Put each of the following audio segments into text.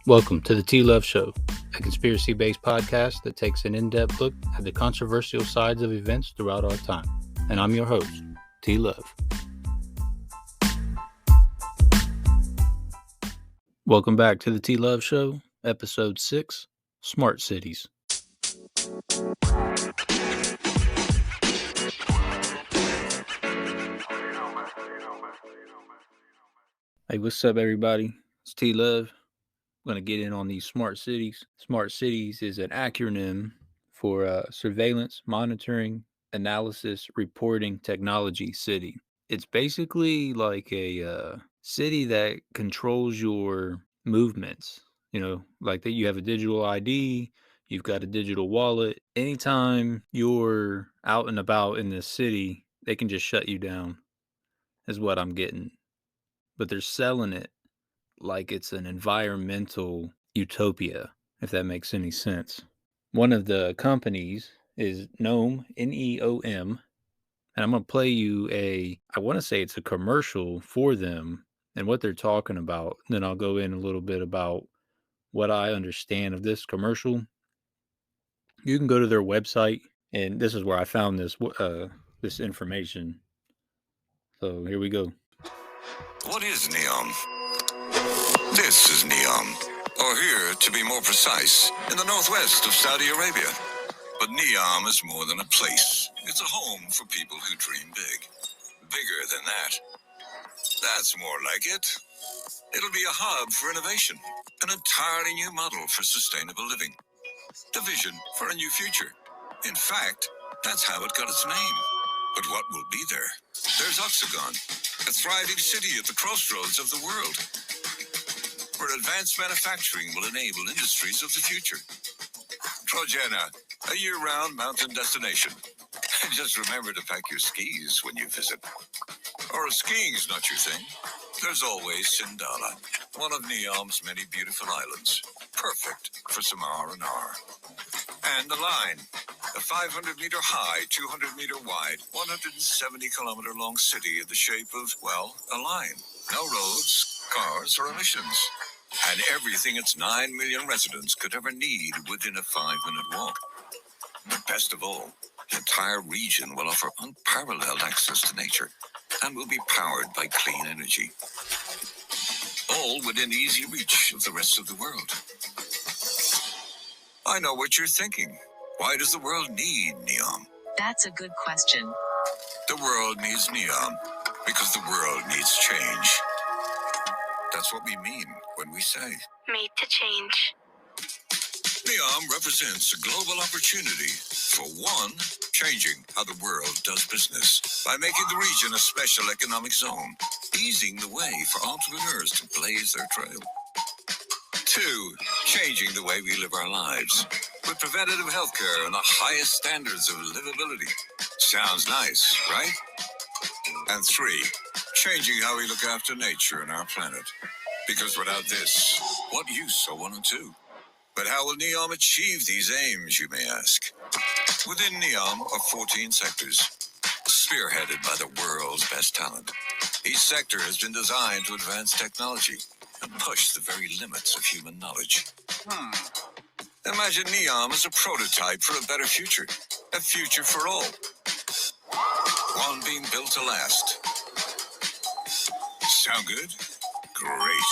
Welcome to the T Love Show, a conspiracy based podcast that takes an in depth look at the controversial sides of events throughout our time. And I'm your host, T Love. Welcome back to the T Love Show, episode 6 Smart Cities. Hey, what's up, everybody? It's T Love. I'm going to get in on these smart cities. Smart cities is an acronym for surveillance, monitoring, analysis, reporting, technology city. It's basically like a city that controls your movements. You know, like that you have a digital ID, you've got a digital wallet. Anytime you're out and about in this city, they can just shut you down, is what I'm getting. But they're selling it like it's an environmental utopia, if that makes any sense. One of the companies is Neom, Neom, and I'm going to play you I want to say it's a commercial for them and what they're talking about. Then I'll go in a little bit about what I understand of this commercial. You can go to their website, and this is where I found this information. So here we go. What is Neom? This is Neom, or here, to be more precise, in the northwest of Saudi Arabia. But Neom is more than a place. It's a home for people who dream big. Bigger than that. That's more like it. It'll be a hub for innovation, an entirely new model for sustainable living. The vision for a new future. In fact, that's how it got its name. But what will be there? There's Oxagon, a thriving city at the crossroads of the world, where advanced manufacturing will enable industries of the future. Trojana, a year-round mountain destination. Just remember to pack your skis when you visit. Or if skiing's not your thing, there's always Sindala, one of Neom's many beautiful islands, perfect for some R&R. And the Line, a 500-meter high, 200-meter wide, 170-kilometer long city in the shape of, well, a line. No roads, cars, or emissions. And everything its 9 million residents could ever need within a 5-minute walk. But best of all, the entire region will offer unparalleled access to nature and will be powered by clean energy. All within easy reach of the rest of the world. I know what you're thinking. Why does the world need Neom? That's a good question. The world needs Neom because the world needs change. That's what we mean when we say made to change. Neom represents a global opportunity for one, changing how the world does business by making the region a special economic zone, easing the way for entrepreneurs to blaze their trail. Two, changing the way we live our lives with preventative healthcare and the highest standards of livability. Sounds nice, right? And three, changing how we look after nature and our planet. Because without this, what use are 1 and 2? But how will Neom achieve these aims, you may ask? Within Neom are 14 sectors, spearheaded by the world's best talent. Each sector has been designed to advance technology and push the very limits of human knowledge. Imagine Neom as a prototype for a better future, a future for all. One being built to last. Sound good? Great.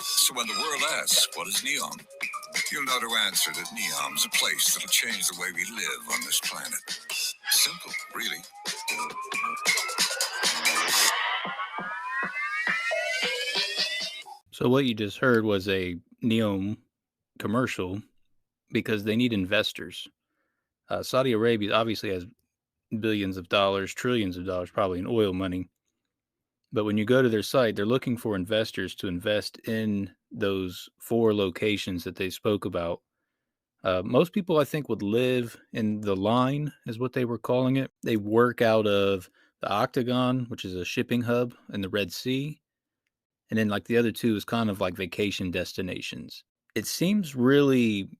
So when the world asks, what is Neom? You'll know to answer that Neom's a place that'll change the way we live on this planet. Simple, really. So what you just heard was a Neom commercial because they need investors. Saudi Arabia obviously has billions of dollars, trillions of dollars, probably in oil money. But when you go to their site, they're looking for investors to invest in those 4 locations that they spoke about. Most people, I think, would live in the Line, is what they were calling it. They work out of the Octagon, which is a shipping hub in the Red Sea. And then, like, the other 2 is kind of like vacation destinations. It seems really,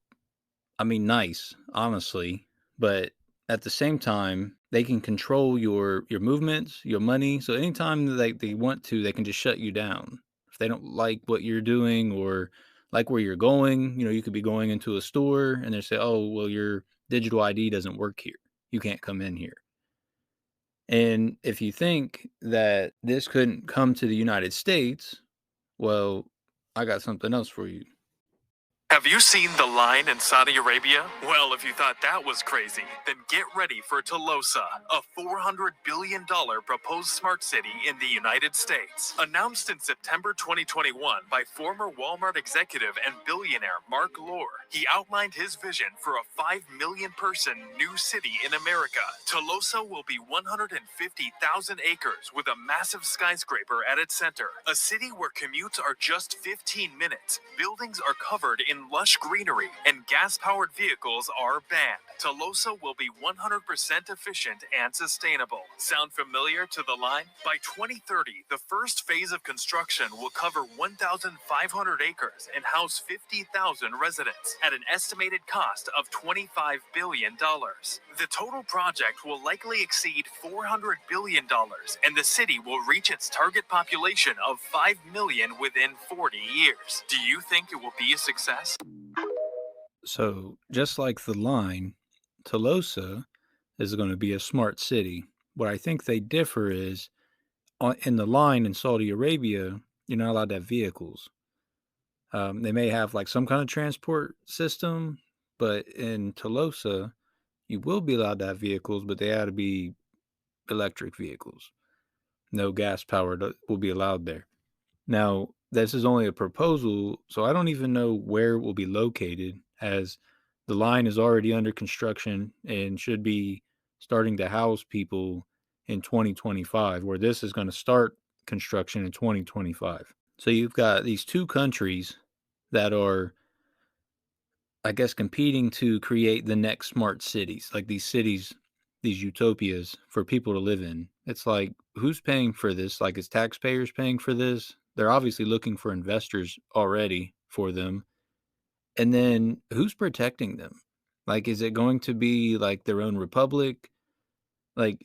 nice, honestly. But at the same time, they can control your movements, your money. So anytime they want to, they can just shut you down. If they don't like what you're doing, or like where you're going. You could be going into a store and they say, "Oh, well, your digital ID doesn't work here. You can't come in here." And if you think that this couldn't come to the United States, well, I got something else for you. Have you seen the line in Saudi Arabia? Well, if you thought that was crazy, then get ready for Tolosa, a $400 billion proposed smart city in the United States. Announced in September 2021 by former Walmart executive and billionaire Mark Lohr, he outlined his vision for a 5 million person new city in America. Tolosa will be 150,000 acres with a massive skyscraper at its center. A city where commutes are just 15 minutes, buildings are covered in lush greenery, and gas-powered vehicles are banned. Tolosa will be 100% efficient and sustainable. Sound familiar to the line? By 2030, the first phase of construction will cover 1,500 acres and house 50,000 residents at an estimated cost of $25 billion. The total project will likely exceed $400 billion, and the city will reach its target population of 5 million within 40 years. Do you think it will be a success? So, just like the line, Tolosa is going to be a smart city. What I think they differ is in the line in Saudi Arabia, you're not allowed to have vehicles. They may have like some kind of transport system, but in Tolosa, you will be allowed to have vehicles, but they ought to be electric vehicles. No gas powered will be allowed there. Now, this is only a proposal, so I don't even know where it will be located, as the line is already under construction and should be starting to house people in 2025, where this is going to start construction in 2025. So you've got these two countries that are, I guess, competing to create the next smart cities, like these cities, these utopias for people to live in. It's like, who's paying for this? Like, is taxpayers paying for this? They're obviously looking for investors already for them. And then who's protecting them? Like, is it going to be like their own republic? Like,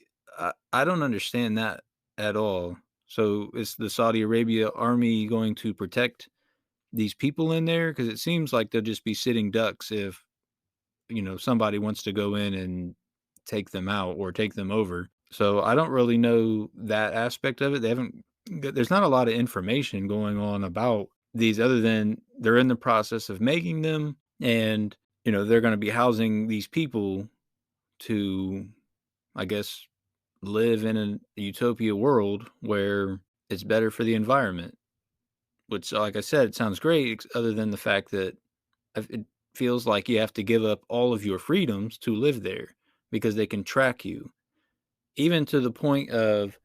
I don't understand that at all. So is the Saudi Arabia army going to protect these people in there? Because it seems like they'll just be sitting ducks if somebody wants to go in and take them out or take them over. So I don't really know that aspect of it. They haven't There's not a lot of information going on about these other than they're in the process of making them, and they're going to be housing these people to, I guess, live in a utopia world where it's better for the environment, which, like I said, it sounds great other than the fact that it feels like you have to give up all of your freedoms to live there because they can track you, even to the point of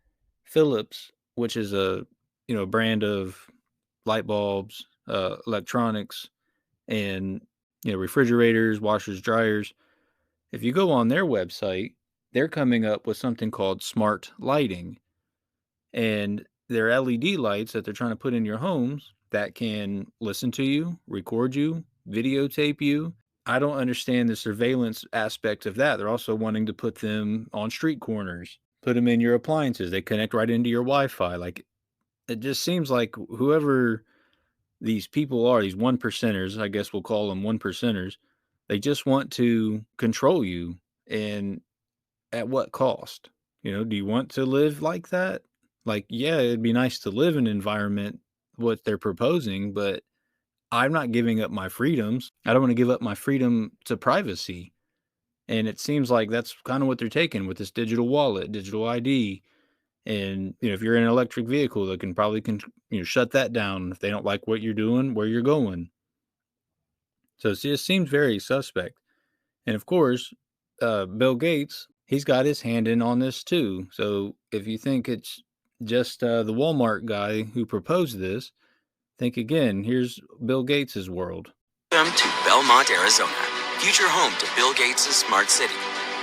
Philips, which is a brand of light bulbs, electronics, and refrigerators, washers, dryers. If you go on their website, they're coming up with something called smart lighting, and they're LED lights that they're trying to put in your homes that can listen to you, record you, videotape you. I don't understand the surveillance aspect of that. They're also wanting to put them on street corners, put them in your appliances. They connect right into your Wi-Fi. Like, it just seems like whoever these people are, these one percenters, I guess we'll call them one percenters, they just want to control you. And at what cost? Do you want to live like that? Like, yeah, it'd be nice to live in an environment what they're proposing, but I'm not giving up my freedoms. I don't want to give up my freedom to privacy. And it seems like that's kind of what they're taking with this digital wallet, digital ID. And if you're in an electric vehicle, they can probably shut that down if they don't like what you're doing, where you're going. So it just seems very suspect. And of course, Bill Gates, he's got his hand in on this too. So if you think it's just the Walmart guy who proposed this, think again. Here's Bill Gates's world. Welcome to Belmont, Arizona, future home to Bill Gates' smart city.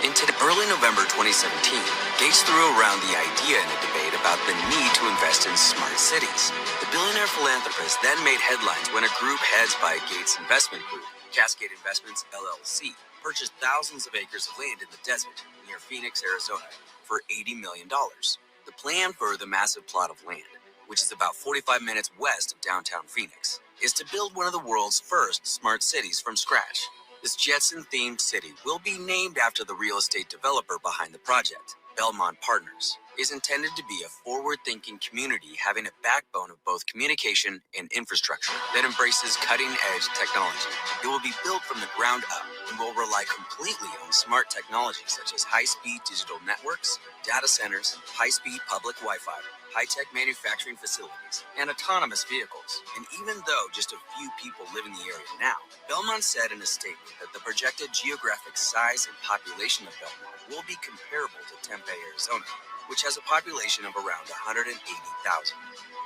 In early November 2017, Gates threw around the idea in a debate about the need to invest in smart cities. The billionaire philanthropist then made headlines when a group heads by Gates' investment group, Cascade Investments LLC, purchased thousands of acres of land in the desert near Phoenix, Arizona, for $80 million. The plan for the massive plot of land, which is about 45 minutes west of downtown Phoenix, is to build one of the world's first smart cities from scratch. This Jetson-themed city will be named after the real estate developer behind the project. Belmont Partners is intended to be a forward-thinking community having a backbone of both communication and infrastructure that embraces cutting-edge technology. It will be built from the ground up and will rely completely on smart technologies such as high-speed digital networks, data centers, high-speed public Wi-Fi, high-tech manufacturing facilities, and autonomous vehicles. And even though just a few people live in the area now, Belmont said in a statement that the projected geographic size and population of Belmont will be comparable to Tempe, Arizona, which has a population of around 180,000.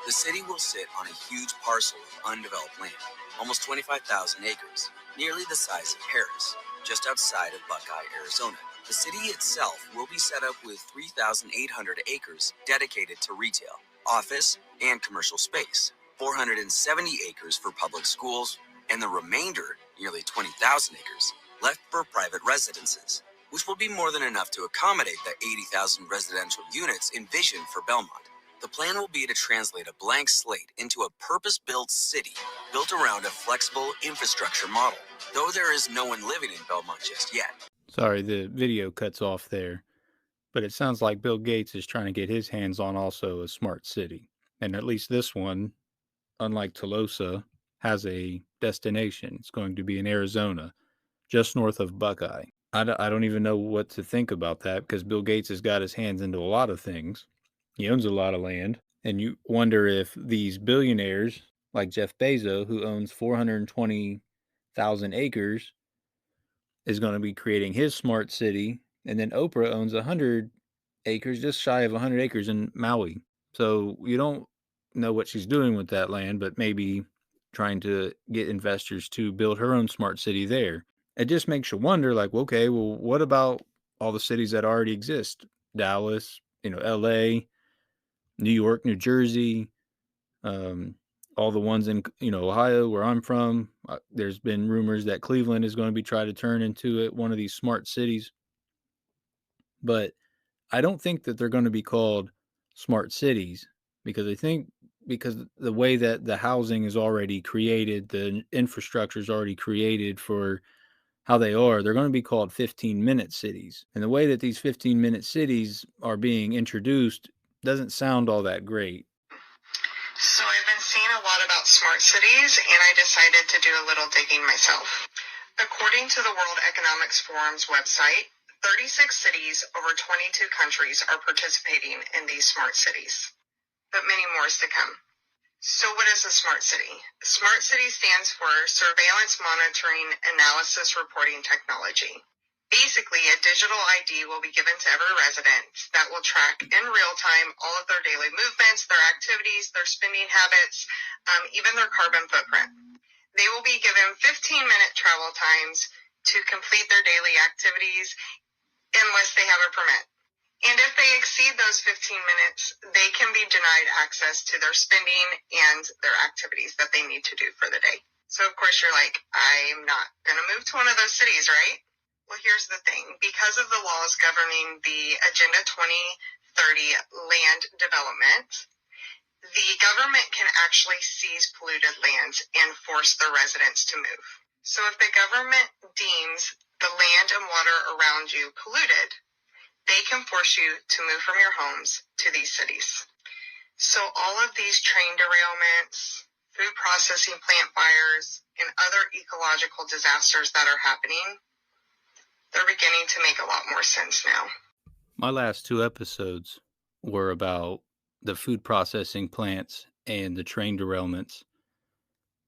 The city will sit on a huge parcel of undeveloped land, almost 25,000 acres, nearly the size of Paris, just outside of Buckeye, Arizona. The city itself will be set up with 3,800 acres dedicated to retail, office, and commercial space, 470 acres for public schools, and the remainder, nearly 20,000 acres, left for private residences, which will be more than enough to accommodate the 80,000 residential units envisioned for Belmont. The plan will be to translate a blank slate into a purpose-built city built around a flexible infrastructure model, though there is no one living in Belmont just yet. Sorry, the video cuts off there, but it sounds like Bill Gates is trying to get his hands on also a smart city. And at least this one, unlike Tolosa, has a destination. It's going to be in Arizona, just north of Buckeye. I don't even know what to think about that because Bill Gates has got his hands into a lot of things. He owns a lot of land. And you wonder if these billionaires like Jeff Bezos, who owns 420,000 acres, is going to be creating his smart city. And then Oprah owns 100 acres, just shy of 100 acres in Maui. So you don't know what she's doing with that land, but maybe trying to get investors to build her own smart city there. It just makes you wonder, like, okay, well, what about all the cities that already exist? Dallas, LA, New York, New Jersey, um, all the ones in, Ohio, where I'm from. There's been rumors that Cleveland is going to be trying to turn into one of these smart cities. But I don't think that they're going to be called smart cities because I think because the way that the housing is already created, the infrastructure is already created for how they are, they're going to be called 15-minute cities. And the way that these 15-minute cities are being introduced doesn't sound all that great. So I've been seeing a lot about smart cities, and I decided to do a little digging myself. According to the World Economics Forum's website, 36 cities over 22 countries are participating in these smart cities, but many more is to come. So what is a smart city? A smart city stands for Surveillance Monitoring Analysis Reporting Technology. Basically, a digital ID will be given to every resident that will track in real time all of their daily movements, their activities, their spending habits, even their carbon footprint. They will be given 15-minute travel times to complete their daily activities unless they have a permit. And if they exceed those 15 minutes, they can be denied access to their spending and their activities that they need to do for the day. So, of course, you're like, I'm not going to move to one of those cities, right? Well, here's the thing. Because of the laws governing the Agenda 2030 land development, the government can actually seize polluted lands and force the residents to move. So if the government deems the land and water around you polluted, they can force you to move from your homes to these cities. So all of these train derailments, food processing plant fires, and other ecological disasters that are happening, they're beginning to make a lot more sense now. My last two episodes were about the food processing plants and the train derailments.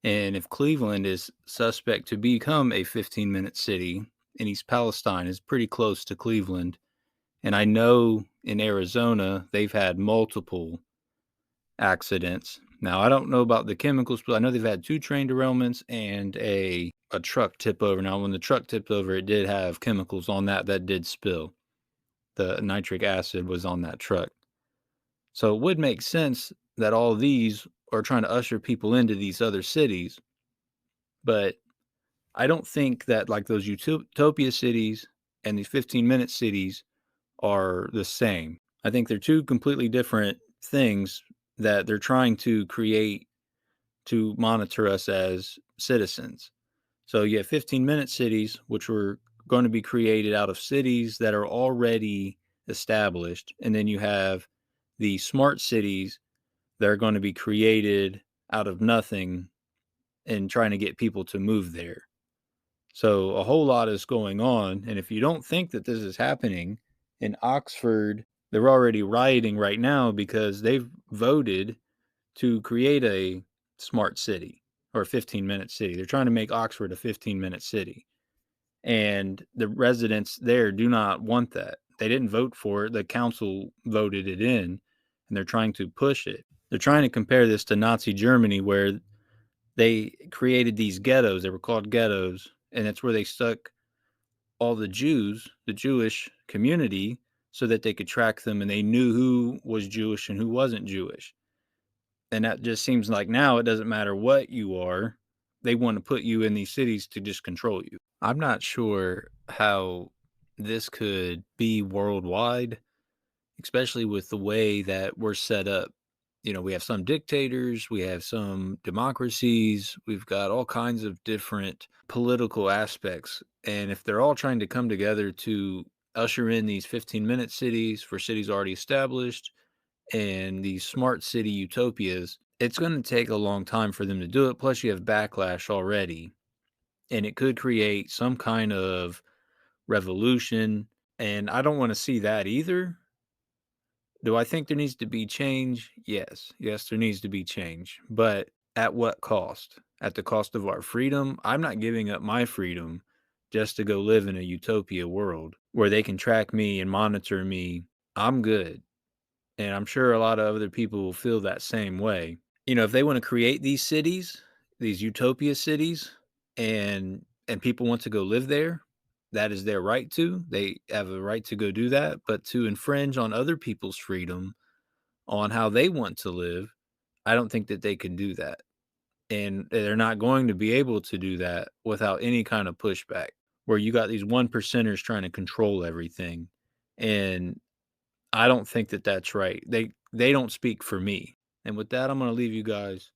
And if Cleveland is suspect to become a 15-minute city, and East Palestine is pretty close to Cleveland, and I know in Arizona they've had multiple accidents. Now, I don't know about the chemicals, but I know they've had 2 train derailments and a truck tip over. Now, when the truck tipped over, it did have chemicals on that did spill. The nitric acid was on that truck. So it would make sense that all of these are trying to usher people into these other cities. But I don't think that like those utopia cities and these 15-minute cities are the same. I think they're two completely different things that they're trying to create to monitor us as citizens. So you have 15-minute cities, which were going to be created out of cities that are already established. And then you have the smart cities that are going to be created out of nothing and trying to get people to move there. So a whole lot is going on. And if you don't think that this is happening in Oxford, they're already rioting right now because they've voted to create a smart city or a 15-minute city. They're trying to make Oxford a 15-minute city. And the residents there do not want that. They didn't vote for it. The council voted it in, and they're trying to push it. They're trying to compare this to Nazi Germany, where they created these ghettos. They were called ghettos, and it's where they stuck all the Jews, the Jewish community, so that they could track them and they knew who was Jewish and who wasn't Jewish. And that just seems like now it doesn't matter what you are. They want to put you in these cities to just control you. I'm not sure how this could be worldwide, especially with the way that we're set up. You know, we have some dictators, we have some democracies, we've got all kinds of different political aspects. And if they're all trying to come together to usher in these 15-minute cities for cities already established and these smart city utopias, it's going to take a long time for them to do it. Plus, you have backlash already, and it could create some kind of revolution. And I don't want to see that either. Do I think there needs to be change? Yes. Yes, there needs to be change. But at what cost? At the cost of our freedom? I'm not giving up my freedom just to go live in a utopia world where they can track me and monitor me. I'm good. And I'm sure a lot of other people will feel that same way. You know, if they want to create these cities, these utopia cities, and people want to go live there, that is their right to. They have a right to go do that, but to infringe on other people's freedom on how they want to live, I don't think that they can do that. And they're not going to be able to do that without any kind of pushback, where you got these one percenters trying to control everything. And I don't think that that's right. They don't speak for me. And with that, I'm going to leave you guys.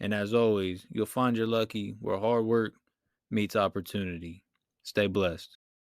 And as always, you'll find your lucky where hard work meets opportunity. Stay blessed.